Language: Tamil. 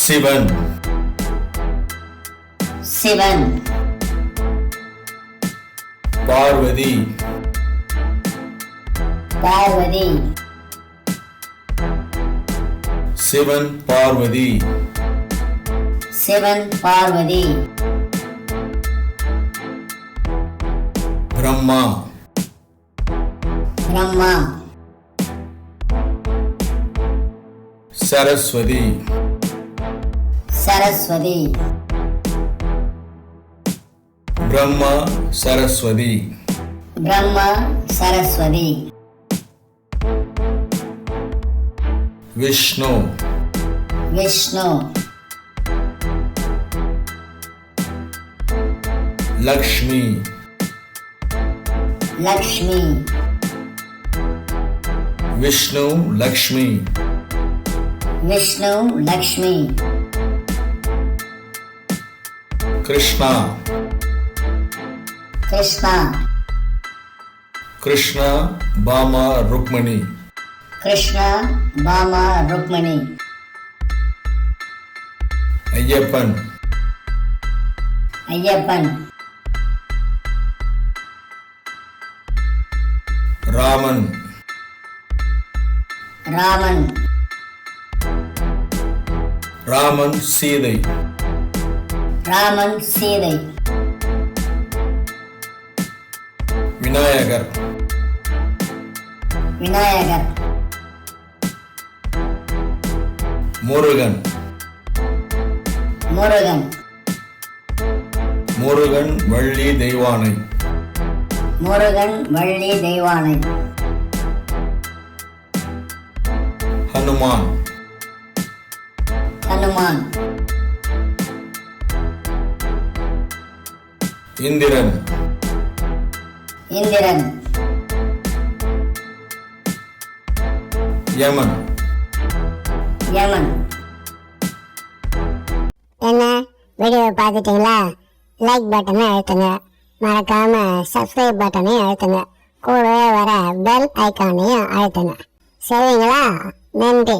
சிவன் சிவன் பார்வதி பார்வதி சிவன் பார்வதி சிவன் பார்வதி பிரம்மா பிரம்மா சரஸ்வதி சரஸ்வதி பிரம்மா சரஸ்வதி பிரம்மா சரஸ்வதி விஷ்ணு விஷ்ணு லக்ஷ்மி லக்ஷ்மி விஷ்ணு லக்ஷ்மி விஷ்ணு லக்ஷ்மி கிருஷ்ணா கிருஷ்ணா கிருஷ்ணா பாமா ருக்மணி கிருஷ்ணா பாமா ருக்மணி ஐயப்பன் ஐயப்பன் ராமன் ராமன் ராமன் சீதை ராமன் சீதை விநாயகர் விநாயகர் முருகன் முருகன் முருகன் வள்ளி தெய்வானை முருகன் வள்ளி தெய்வானை ஹனுமான் ஹனுமான் இந்திரன் இந்திரன் யமன் யமன் என்ன வீடியோ பார்த்துட்டீங்களா? லைக் பட்டனை அழுத்துங்க, மறக்காம சப்ஸ்கிரைப் பட்டனையும் அழுத்துங்க, கூடவே வர பெல் ஐக்கானையும் அழுத்துங்க. சரிங்களா? நன்றி.